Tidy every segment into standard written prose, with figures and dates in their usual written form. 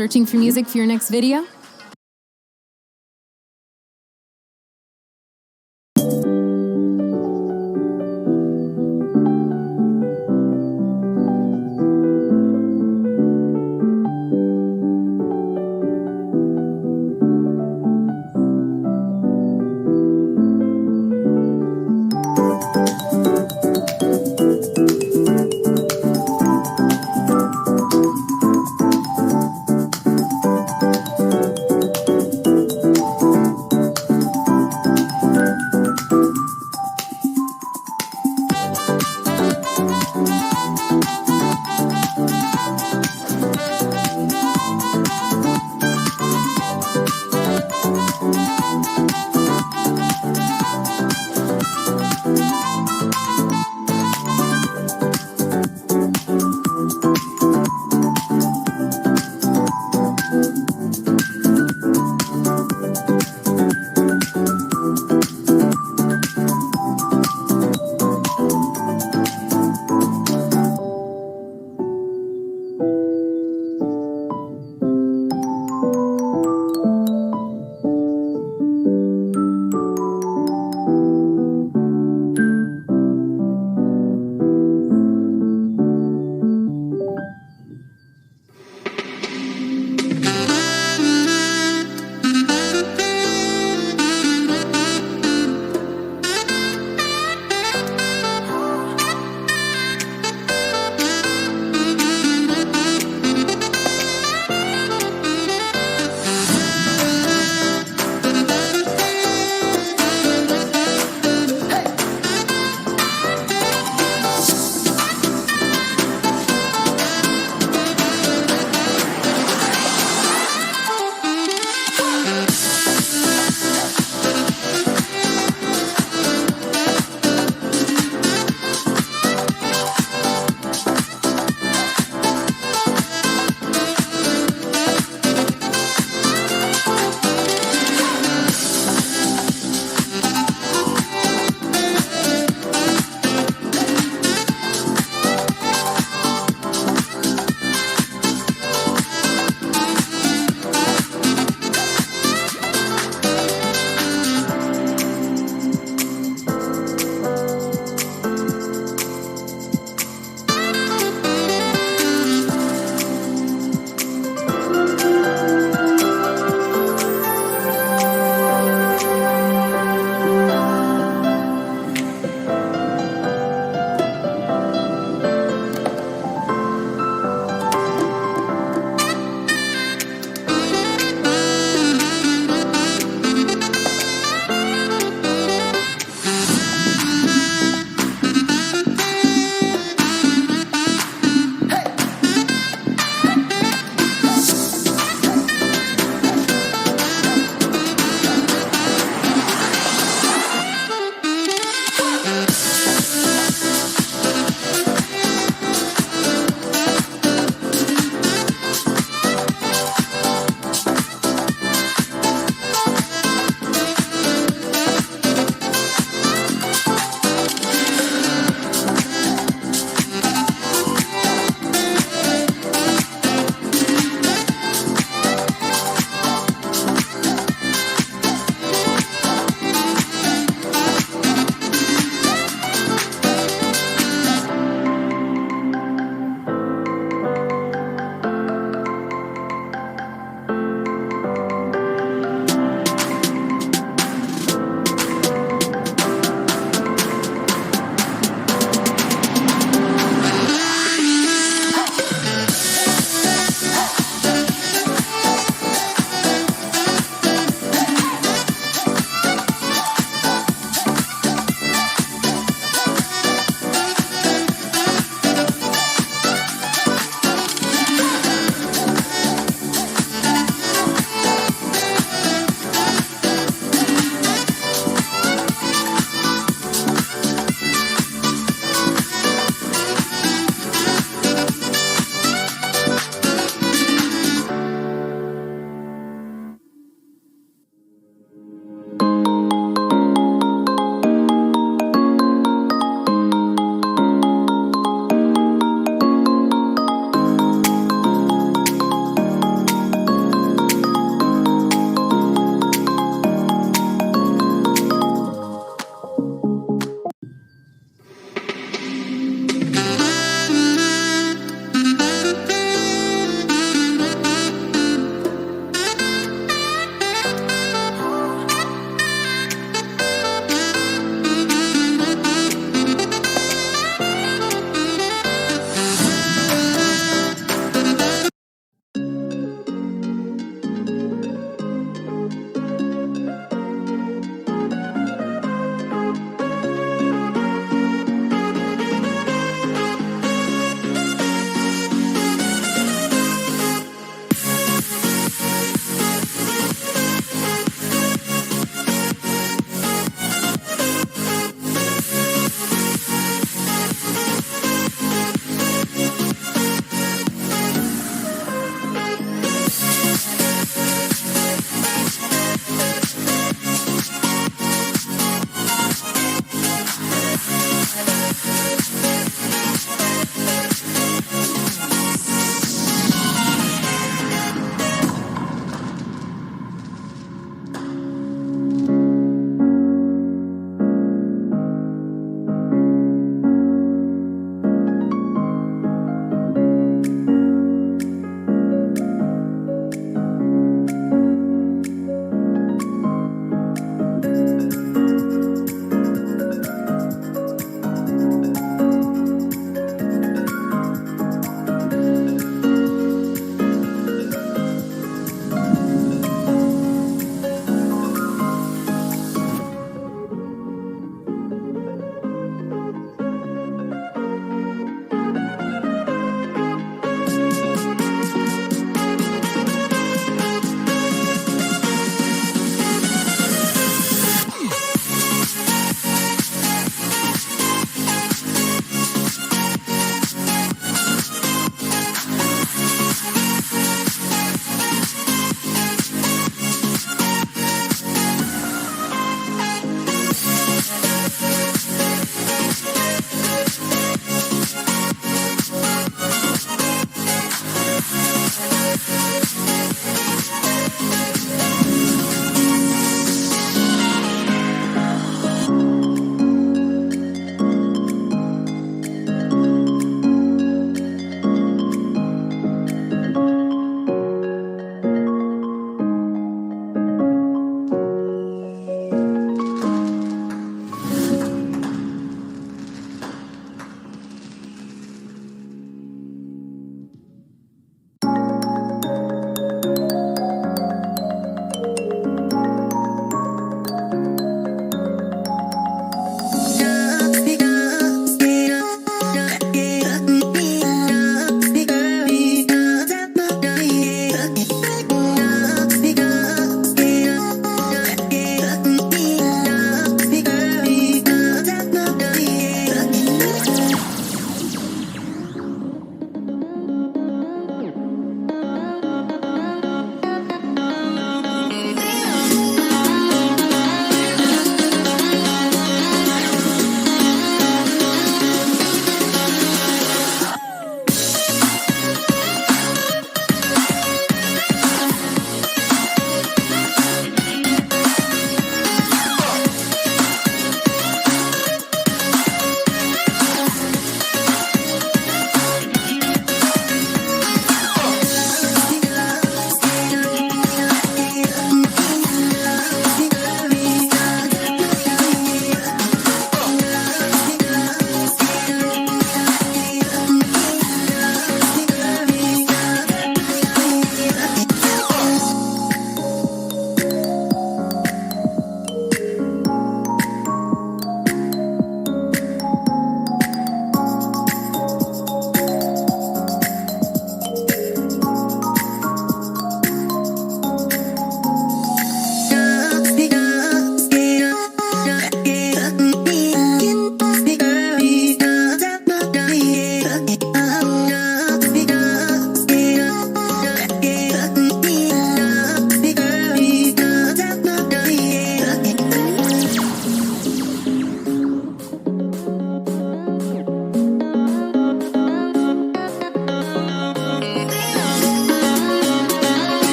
Searching for music for your next video?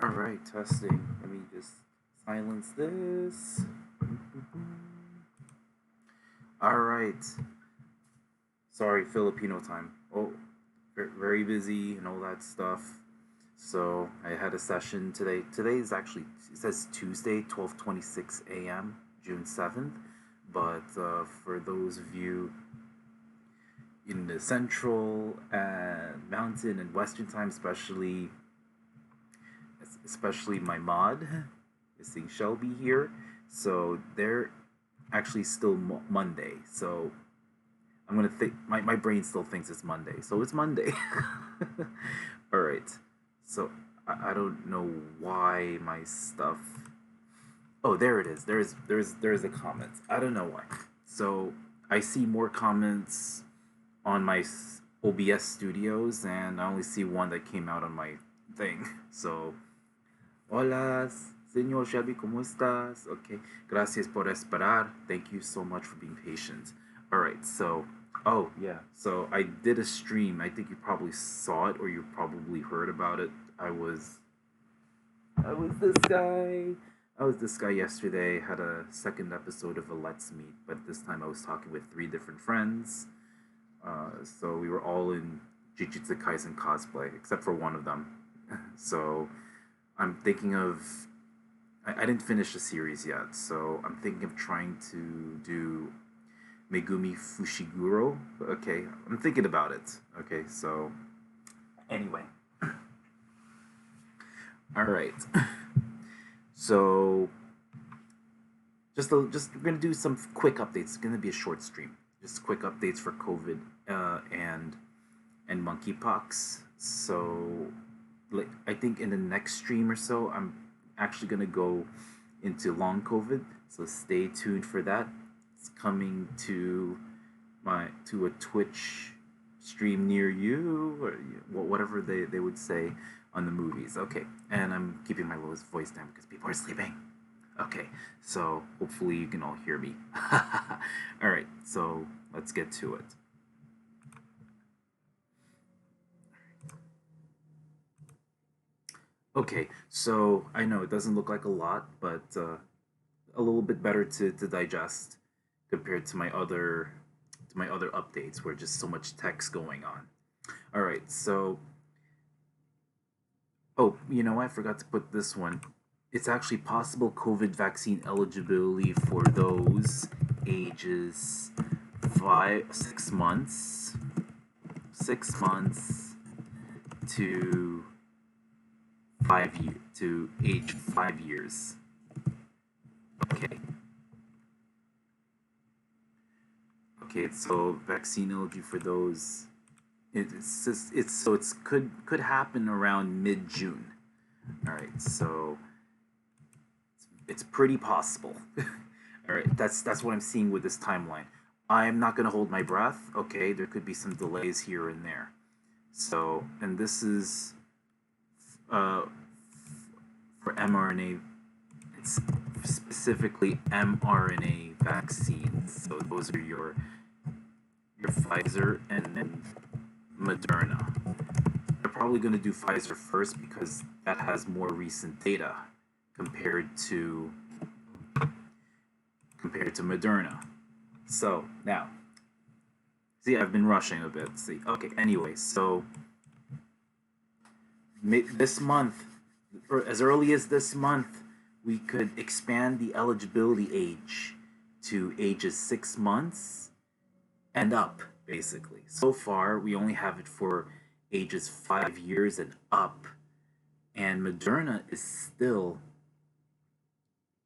All right, testing. Let me just silence this. All right. Sorry, Filipino time. Oh, very busy and all that stuff. So I had a session today. Today is actually, it says Tuesday, 12:26 a.m., June 7th. But for those of you in the central and mountain and western time, especially my mod is seeing Shelby here. So they're actually still Monday. So I'm gonna think my brain still thinks it's Monday. So it's Monday. All right. So I don't know why my stuff. Oh, there it is. There's a comment. I don't know why. So I see more comments on my OBS studios, and I only see one that came out on my thing. So hola, señor Shelby, ¿cómo estás? Okay, gracias por esperar. Thank you so much for being patient. All right, so, oh yeah, so I did a stream. I think you probably saw it or you probably heard about it. I was this guy. I was this guy yesterday. Had a second episode of a Let's Meet, but this time I was talking with three different friends. So we were all in Jujutsu Kaisen cosplay, except for one of them. So I'm thinking of. I didn't finish the series yet, so I'm thinking of trying to do Megumi Fushiguro. Okay, I'm thinking about it. Okay, so anyway. All right. So just we're gonna do some quick updates. It's gonna be a short stream. Just quick updates for COVID and monkeypox. So like I think in the next stream or so, I'm actually gonna go into long COVID. So stay tuned for that. It's coming to a Twitch stream near you or whatever they would say on the movies. Okay, and I'm keeping my lowest voice down because people are sleeping. Okay, so hopefully you can all hear me. All right, so let's get to it. Okay, so I know it doesn't look like a lot, but a little bit better to digest compared to my other updates where just so much text going on. All right, so oh, you know, I forgot to put this one. It's actually possible COVID vaccine eligibility for those ages 6 months to 5 year to age 5 years. Okay. Okay, so vaccine eligibility for those. It's could happen around mid June. All right, so it's pretty possible. All right, that's what I'm seeing with this timeline. I'm not gonna hold my breath. Okay, there could be some delays here and there. So, and this is uh, for mRNA. It's specifically mRNA vaccines. So those are your Pfizer and then Moderna. They're probably going to do Pfizer first because that has more recent data compared to Moderna. So now, see, I've been rushing a bit. See, okay. Anyway, so this month, or as early as this month, we could expand the eligibility age to ages 6 months and up, basically. So far, we only have it for ages 5 years and up, and Moderna is still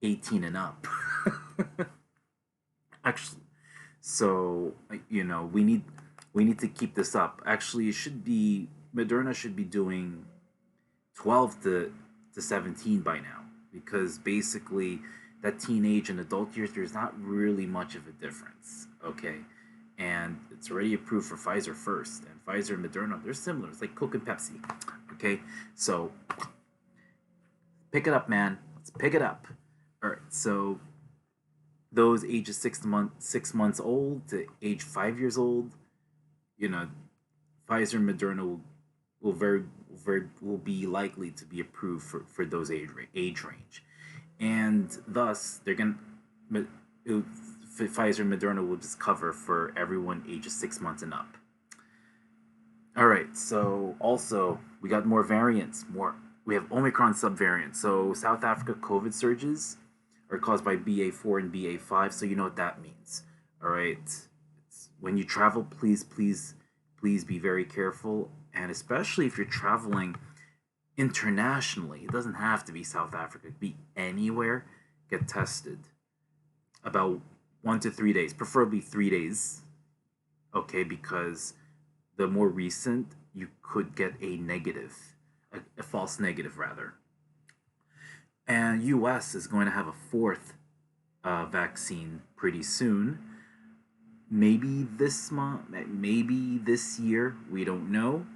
18 and up. Actually, so you know we need to keep this up. Actually, it should be Moderna should be doing 12 to 17 by now because basically that teenage and adult years there's not really much of a difference. Okay, and it's already approved for Pfizer first, and Pfizer and Moderna they're similar. It's like Coke and Pepsi. Okay, so pick it up, man. Let's pick it up. All right, so those ages 6 months old to age 5 years old, you know, Pfizer and Moderna will will be likely to be approved for those age range, and thus they're gonna Pfizer and Moderna will just cover for everyone ages 6 months and up. All right, so also we got more variants. We have Omicron subvariants. So South Africa COVID surges are caused by BA4 and BA5. So you know what that means. All right, when you travel, please be very careful, and especially if you're traveling internationally. It doesn't have to be South Africa. It could be anywhere. Get tested about 1 to 3 days, preferably 3 days. Okay, because the more recent, you could get a false negative rather. And U.S. is going to have a fourth vaccine pretty soon. Maybe this month, maybe this year. We don't know.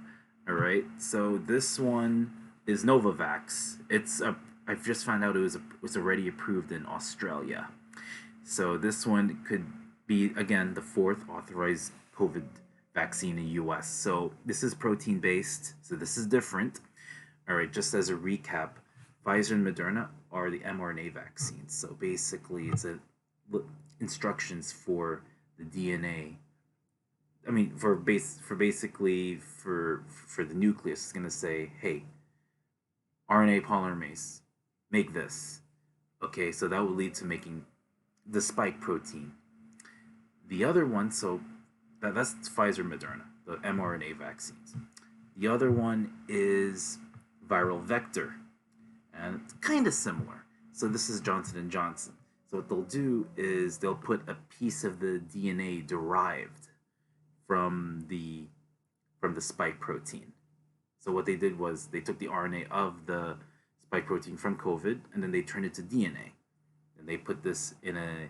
All right. So this one is Novavax. I've just found out it was already approved in Australia. So this one could be again the fourth authorized COVID vaccine in the U.S. So this is protein based. So this is different. All right. Just as a recap, Pfizer and Moderna are the mRNA vaccines. So basically, it's instructions for the DNA. I mean, for basically for the nucleus, it's gonna say, hey, RNA polymerase, make this. Okay, so that will lead to making the spike protein. The other one, so that's Pfizer, Moderna, the mRNA vaccines. The other one is viral vector, and it's kind of similar. So this is Johnson and Johnson. So what they'll do is they'll put a piece of the DNA derived from the spike protein. So what they did was they took the RNA of the spike protein from COVID and then they turned it to DNA. And they put this in a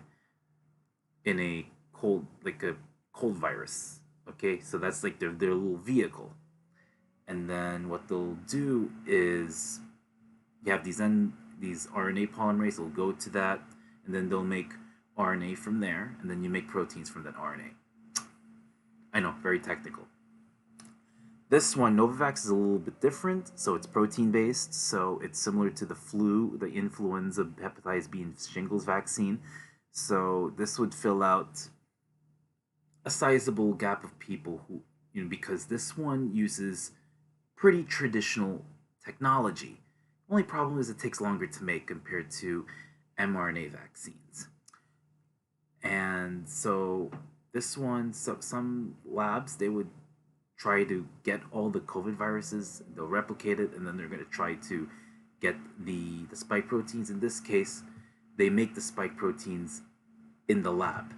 cold virus. Okay, so that's like their little vehicle. And then what they'll do is you have these RNA polymerase will go to that, and then they'll make RNA from there, and then you make proteins from that RNA. I know, very technical. This one, Novavax, is a little bit different. So it's protein based. So it's similar to the flu, the influenza, hepatitis B, and shingles vaccine. So this would fill out a sizable gap of people who, because this one uses pretty traditional technology. Only problem is it takes longer to make compared to mRNA vaccines. And so this one, some labs, they would try to get all the COVID viruses, they'll replicate it, and then they're going to try to get the spike proteins. In this case, they make the spike proteins in the lab.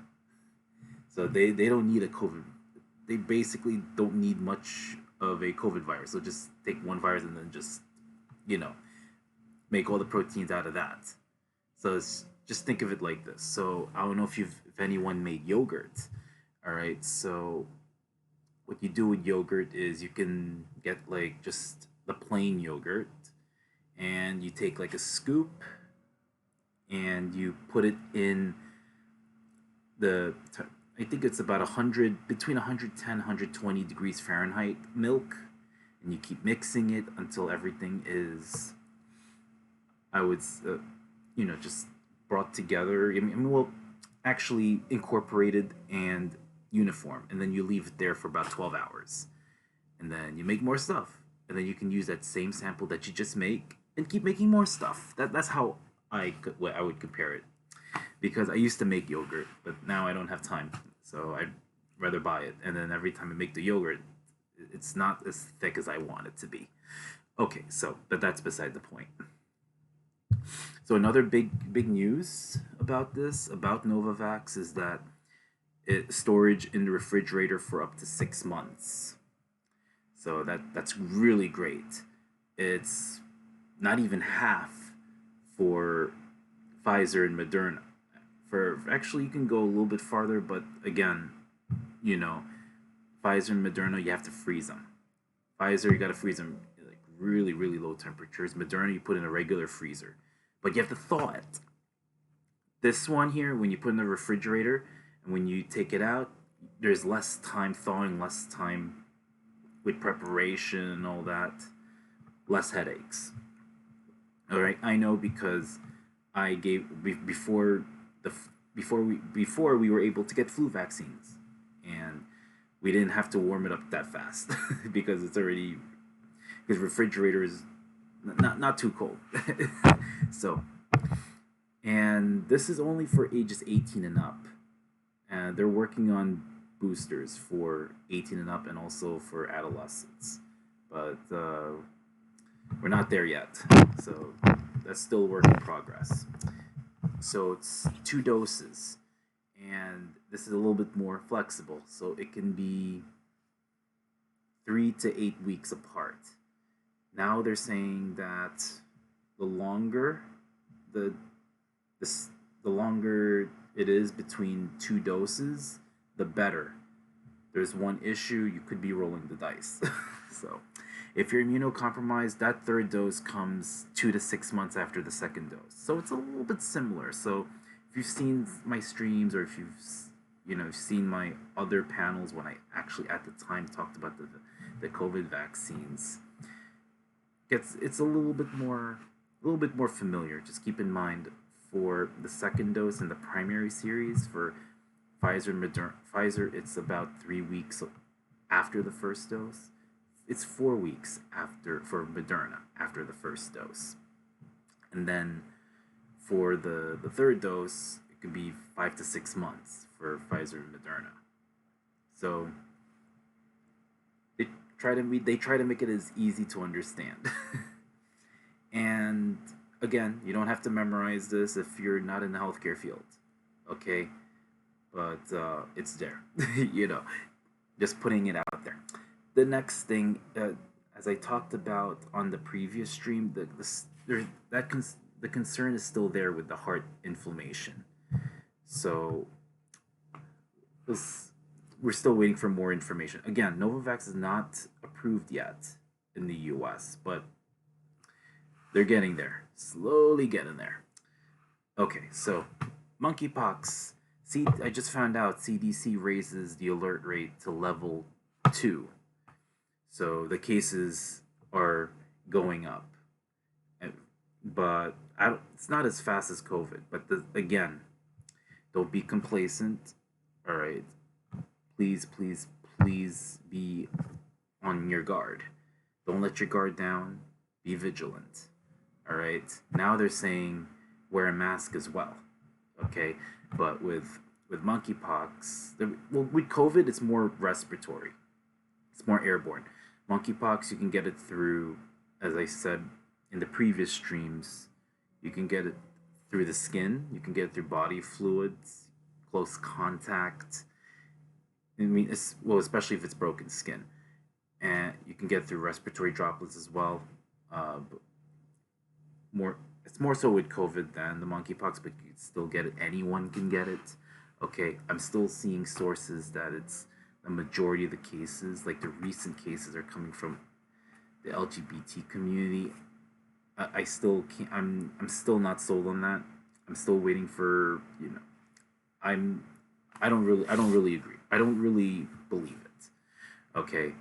So they don't need a COVID. They basically don't need much of a COVID virus. So just take one virus and then just, make all the proteins out of that. So just think of it like this. So I don't know if anyone made yogurt. All right. So what you do with yogurt is you can get like just the plain yogurt, and you take like a scoop and you put it in I think it's about between 110 120 degrees Fahrenheit milk, and you keep mixing it until everything is, just brought together. Well, actually incorporated and uniform, and then you leave it there for about 12 hours, and then you make more stuff, and then you can use that same sample that you just make and keep making more stuff. That's how I would compare it, because I used to make yogurt, but now I don't have time, so I'd rather buy it. And then every time I make the yogurt, it's not as thick as I want it to be. Okay, but that's beside the point. So another big news about Novavax is that storage in the refrigerator for up to 6 months. So that's really great. It's not even half for Pfizer and Moderna. Actually, you can go a little bit farther, but again, Pfizer and Moderna, you have to freeze them. Pfizer, you got to freeze them like really, really low temperatures. Moderna, you put in a regular freezer, but you have to thaw it. This one here, when you put in the refrigerator and when you take it out, there's less time thawing, less time with preparation and all that, less headaches. All right, I know because I gave the before we were able to get flu vaccines, and we didn't have to warm it up that fast because it's already because refrigerator is not too cold. So, and this is only for ages 18 and up, and they're working on boosters for 18 and up and also for adolescents, but we're not there yet. So that's still a work in progress. So it's 2 doses, and this is a little bit more flexible. So it can be 3 to 8 weeks apart. Now they're saying that the longer the this the longer it is between 2 doses, the better. There's one issue, you could be rolling the dice. So if you're immunocompromised, that third dose comes 2 to 6 months after the second dose. So it's a little bit similar. So if you've seen my streams, or if you've seen my other panels when I actually at the time talked about the COVID vaccines, it's a little bit more familiar. Just keep in mind, for the second dose in the primary series for Pfizer and Moderna, Pfizer, it's about 3 weeks after the first dose. It's 4 weeks after for Moderna after the first dose, and then for the third dose, it could be 5 to 6 months for Pfizer and Moderna. So they try to make it as easy to understand. And again, you don't have to memorize this if you're not in the healthcare field, okay? But it's there, just putting it out there. The next thing, as I talked about on the previous stream, the concern is still there with the heart inflammation. So we're still waiting for more information. Again, Novavax is not approved yet in the U.S., but they're getting there, slowly getting there. Okay, so monkeypox. See, I just found out CDC raises the alert rate to level 2. So the cases are going up. But it's not as fast as COVID. But again, don't be complacent. All right. Please, please, please be on your guard. Don't let your guard down. Be vigilant. All right. Now they're saying wear a mask as well. Okay. But with monkeypox, with COVID, it's more respiratory. It's more airborne. Monkeypox, you can get it through, as I said in the previous streams, you can get it through the skin. You can get it through body fluids, close contact. I mean, especially if it's broken skin. And you can get it through respiratory droplets as well. It's more so with COVID than the monkeypox, but you can still get it. Anyone can get it. Okay, I'm still seeing sources that it's the majority of the cases, like the recent cases, are coming from the LGBT community. I still can't. I'm still not sold on that. I'm still waiting for I don't really agree. I don't really believe it. Okay,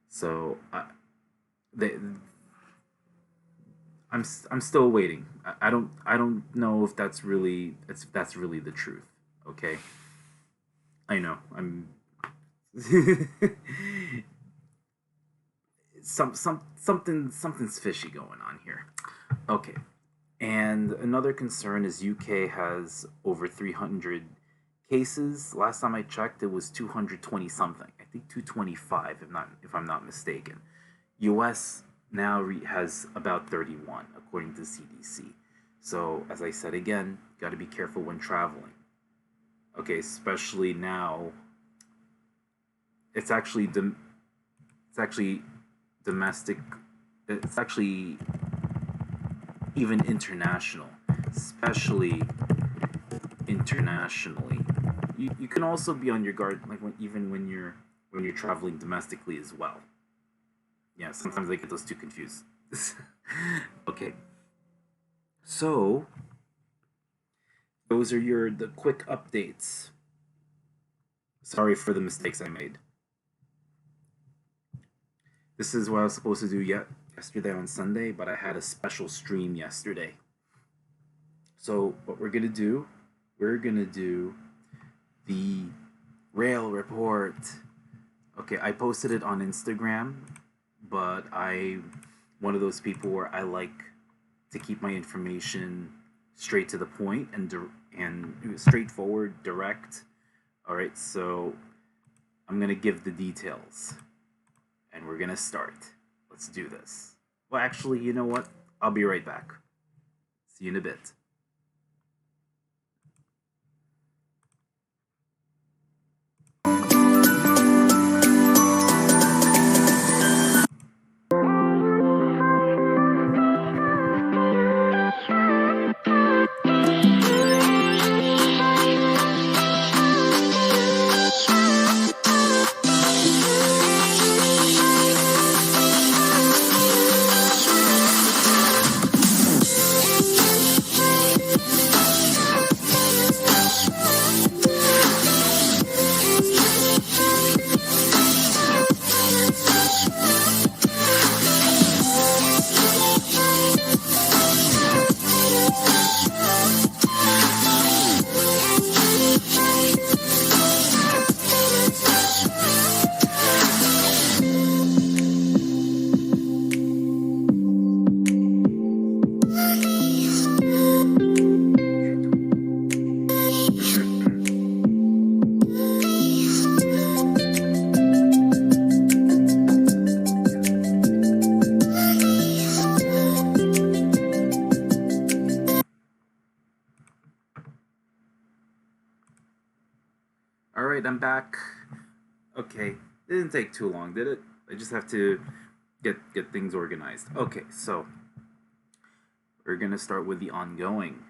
so I'm still waiting. I don't know if that's really the truth. Okay, I know I'm something's fishy going on here. Okay, and another concern is UK has over 300 cases. Last time I checked, it was 220 something. I think 225, if I'm not mistaken. US now has about 31, according to CDC. So, as I said again, got to be careful when traveling. Okay, especially now. It's actually domestic. It's actually even international, especially internationally. You can also be on your guard, like even when you're traveling domestically as well. Yeah, sometimes I get those two confused. Okay, so those are the quick updates. Sorry for the mistakes I made. This is what I was supposed to do yesterday on Sunday, but I had a special stream yesterday. So what we're gonna do, the rail report. Okay, I posted it on Instagram, but I'm one of those people where I like to keep my information straight to the point and straightforward, direct. All right, so I'm gonna give the details, and we're gonna start. Let's do this. Well, actually, you know what? I'll be right back. See you in a bit. All right, I'm back. Okay, it didn't take too long, did it? I just have to get things organized. Okay, so we're gonna start with the ongoing.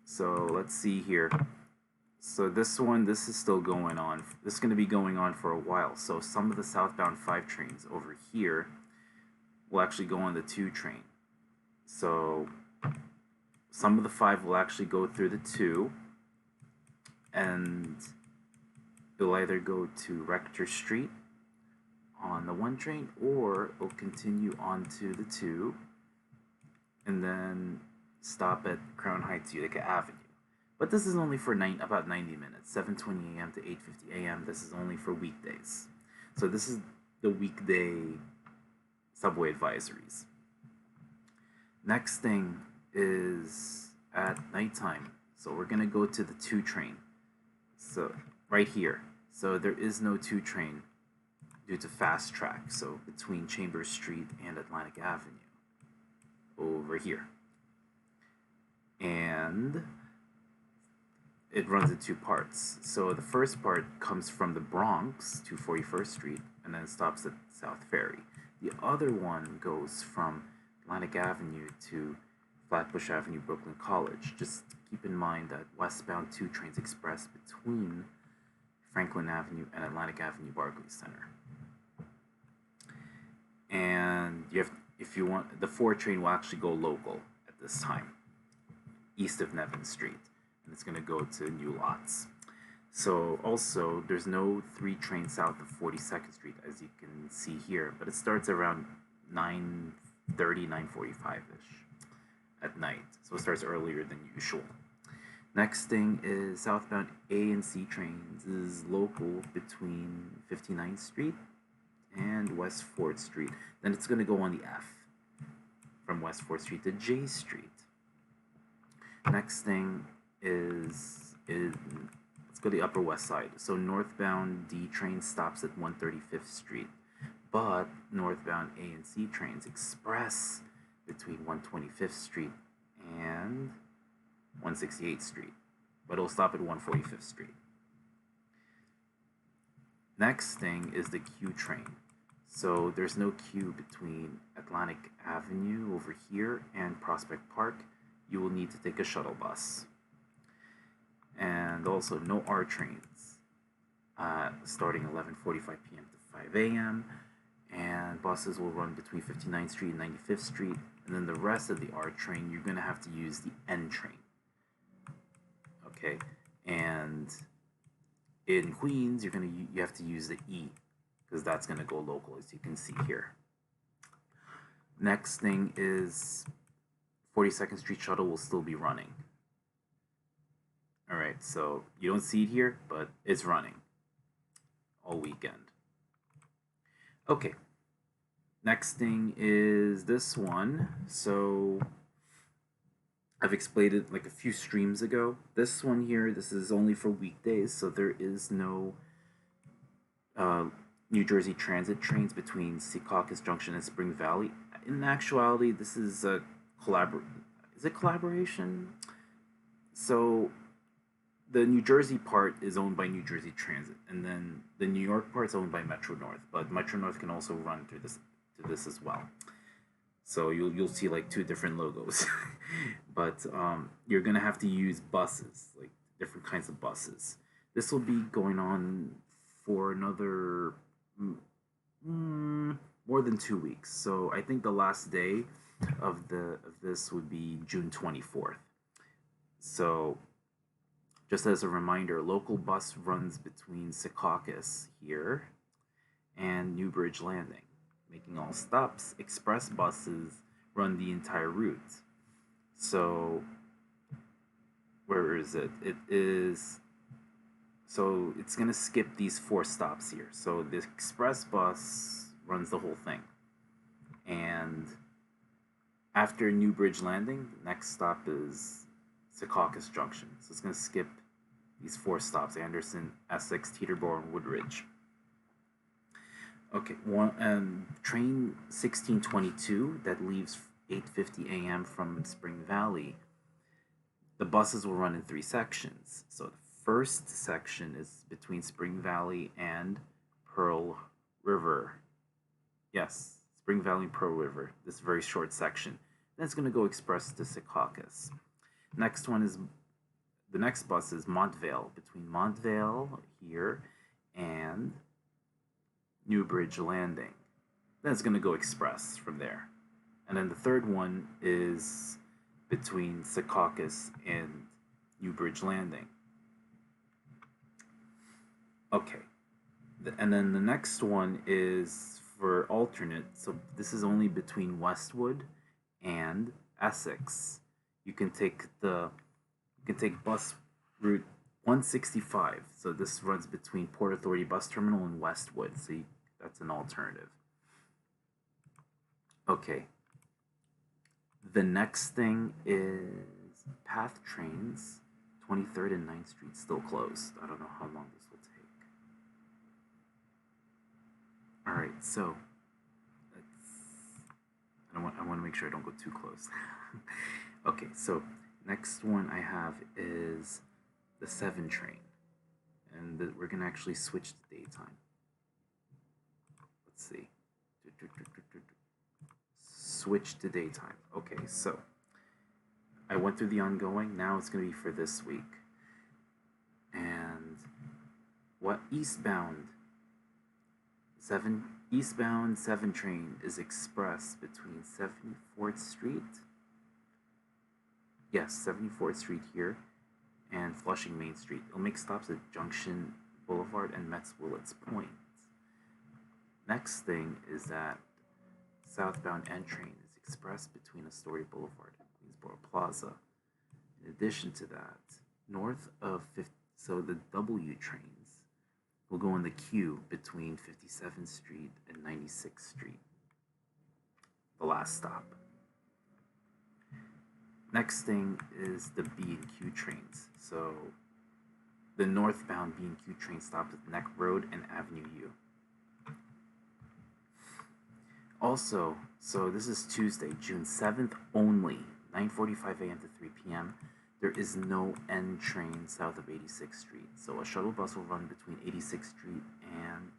So let's see here. So this is still going on. This is gonna be going on for a while. So some of the southbound 5 trains over here will actually go on the 2 train. So some of the 5 will actually go through the 2, and it'll either go to Rector Street on the 1 train, or it'll continue onto the 2 and then stop at Crown Heights Utica Avenue. But this is only for about 90 minutes, 7:20 a.m. to 8:50 a.m. This is only for weekdays. So this is the weekday subway advisories. Next thing is at nighttime. So we're gonna go to the 2 train. So right here. So there is no 2 train due to fast track. So between Chambers Street and Atlantic Avenue over here. And it runs in 2 parts. So the first part comes from the Bronx to 41st Street and then stops at South Ferry. The other one goes from Atlantic Avenue to Flatbush Avenue, Brooklyn College. Just keep in mind that westbound 2 trains express between Franklin Avenue and Atlantic Avenue Barclays Center. And if you want, the 4 train will actually go local at this time, east of Nevin Street, and it's going to go to New Lots. So also, there's no 3 trains south of 42nd Street, as you can see here, but it starts around 9:30, 9:45-ish at night. So it starts earlier than usual. Next thing is southbound A and C trains is local between 59th Street and West 4th Street. Then it's going to go on the F from West 4th Street to J Street. Next thing is let's go to the Upper West Side. So northbound D train stops at 135th Street, but northbound A and C trains express between 125th Street and 168th Street, but it'll stop at 145th Street. Next thing is the Q train. So there's no Q between Atlantic Avenue over here and Prospect Park. You will need to take a shuttle bus. And also no R trains starting 11:45 p.m. to 5 a.m. And buses will run between 59th Street and 95th Street. And then the rest of the R train, you're going to have to use the N train. Okay, and in Queens, you have to use the E, because that's going to go local, as you can see here. Next thing is 42nd Street shuttle will still be running. All right, so you don't see it here, but it's running all weekend. Okay, next thing is this one. So I've explained it like a few streams ago. This one here, this is only for weekdays, so there is no New Jersey Transit trains between Secaucus Junction and Spring Valley. In actuality, this is a collaboration? So the New Jersey part is owned by New Jersey Transit, and then the New York part is owned by Metro North. But Metro North can also run through this as well. So you'll see like two different logos, but you're gonna have to use buses, like different kinds of buses. This will be going on for another more than 2 weeks. So I think the last day of this would be June 24th. So just as a reminder, local bus runs between Secaucus here and Newbridge Landing, making all stops. Express buses run the entire route. So where is it? So it's gonna skip these 4 stops here. So the express bus runs the whole thing. And after Newbridge Landing, the next stop is Secaucus Junction. So it's gonna skip these 4 stops: Anderson, Essex, Teterboro, and Woodridge. Okay, train 1622 that leaves 8:50 a.m. from Spring Valley. The buses will run in 3 sections. So the first section is between Spring Valley and Pearl River. Yes, Spring Valley and Pearl River. This very short section. Then it's going to go express to Secaucus. The next bus is Montvale, between Montvale here and Newbridge Landing. Then it's going to go express from there. And then the third one is between Secaucus and Newbridge Landing. Okay. And then the next one is for alternate. So this is only between Westwood and Essex. You can take bus route 165. So this runs between Port Authority Bus Terminal and Westwood. So that's an alternative. Okay. The next thing is PATH trains. 23rd and 9th Street still closed. I don't know how long this will take. All right, so I want to make sure I don't go too close. Okay, so next one I have is the 7 train, and we're gonna actually switch to daytime. Let's see. Switch to daytime. Okay, so I went through the ongoing. Now it's gonna be for this week. And what eastbound 7 train is express between 74th Street. Yes, 74th Street here and Flushing Main Street. It'll make stops at Junction Boulevard and Metz Willets Point. Next thing is that southbound N train is express between Astoria Boulevard and Queensboro Plaza. In addition to that, north of the W trains will go in the queue between 57th Street and 96th Street. The last stop. Next thing is the B&Q trains. So the northbound B&Q train stops at Neck Road and Avenue U. Also, so this is Tuesday, June 7th only, 9:45 a.m. to 3 p.m. There is no N train south of 86th Street. So a shuttle bus will run between 86th Street and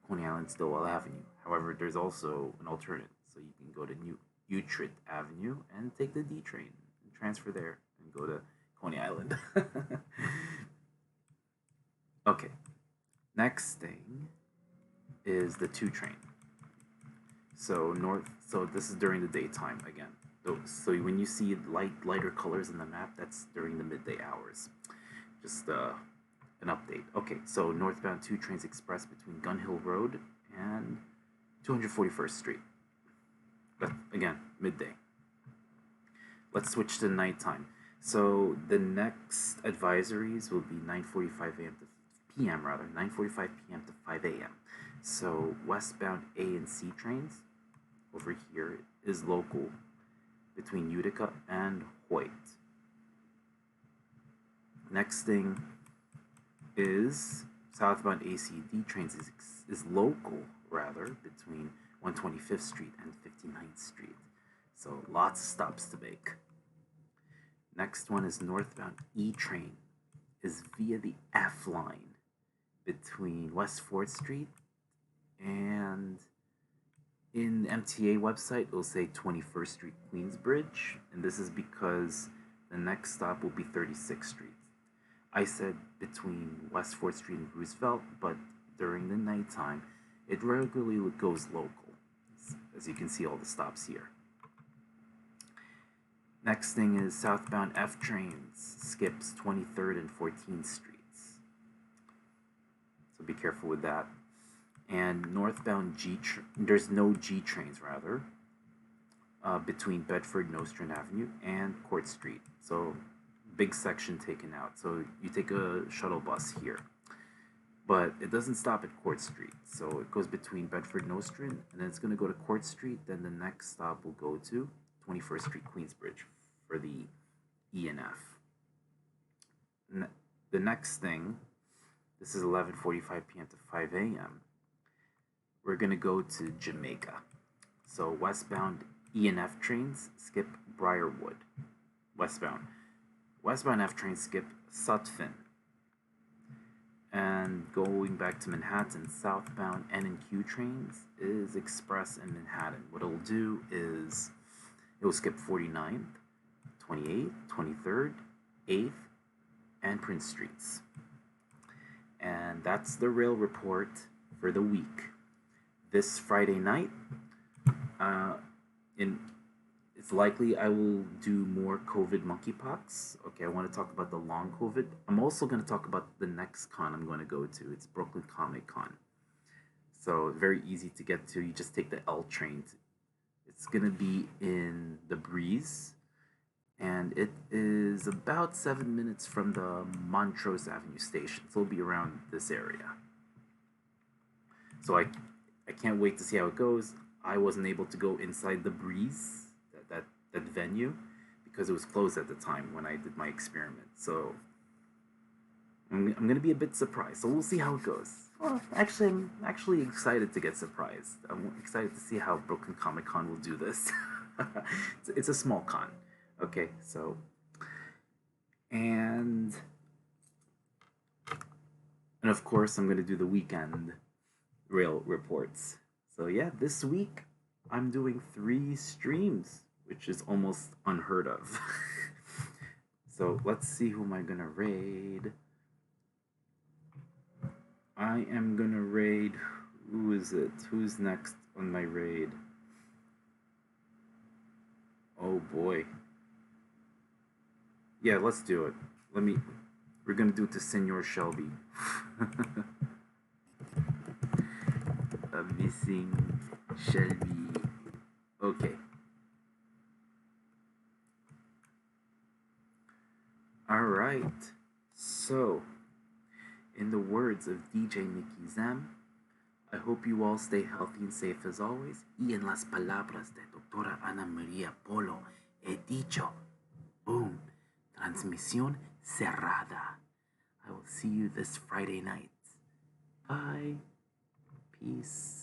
Coney Island Stillwell Avenue. However, there's also an alternative. So you can go to Utrecht Avenue and take the D train and transfer there and go to Coney Island. Okay. Next thing is the 2 train. So this is during the daytime again. So when you see lighter colors in the map, that's during the midday hours. Just an update. Okay, so northbound 2 trains express between Gun Hill Road and 241st Street. But again, midday. Let's switch to nighttime. So the next advisories will be 9:45 a.m. to p.m. rather 9:45 p.m. to 5 a.m. So westbound A and C trains over here is local between Utica and Hoyt. Next thing is southbound ACD trains is local rather between 125th Street and 59th Street. So lots of stops to make. Next one is northbound E train is via the F line between West 4th Street and in the MTA website it'll say 21st Street Queensbridge, and this is because the next stop will be 36th Street. I said between West 4th Street and Roosevelt, but during the nighttime it regularly goes local, as you can see all the stops here. Next thing is southbound F trains skips 23rd and 14th Streets. So be careful with that. And northbound there's no G trains rather, between Bedford Nostrand Avenue and Court Street. So big section taken out. So you take a shuttle bus here. But it doesn't stop at Court Street. So it goes between Bedford Nostrand and then it's going to go to Court Street. Then the next stop will go to 21st Street Queensbridge for the E and F. The next thing, this is 11:45 p.m. to 5 a.m. We're going to go to Jamaica. So westbound E and F trains skip Briarwood. Westbound F trains skip Sutphin. And going back to Manhattan, southbound N and Q trains is Express in Manhattan. What it'll do is it will skip 49th, 28th, 23rd, 8th, and Prince Streets. And that's the rail report for the week. This Friday night, it's likely I will do more COVID monkeypox. Okay, I want to talk about the long COVID. I'm also going to talk about the next con I'm going to go to. It's Brooklyn Comic Con. So very easy to get to. You just take the L train. It's going to be in the Breeze. And it is about 7 minutes from the Montrose Avenue station. So it'll be around this area. So I can't wait to see how it goes. I wasn't able to go inside the Breeze, that venue, because it was closed at the time when I did my experiment. So I'm going to be a bit surprised. So we'll see how it goes. Well, actually, I'm actually excited to get surprised. I'm excited to see how Brooklyn Comic Con will do this. It's a small con. Okay, so... And of course, I'm going to do the weekend rail reports. So yeah, this week I'm doing 3 streams, which is almost unheard of. So let's see who am I gonna raid. I am gonna raid, who is it? Who's next on my raid? Oh boy. Yeah, let's do it. We're gonna do it to Senor Shelby. A missing Shelby. Okay. Alright. So, in the words of DJ Nicky Zam, I hope you all stay healthy and safe as always. Y en las palabras de Doctora Ana María Polo, he dicho, boom, transmisión cerrada. I will see you this Friday night. Bye. Peace.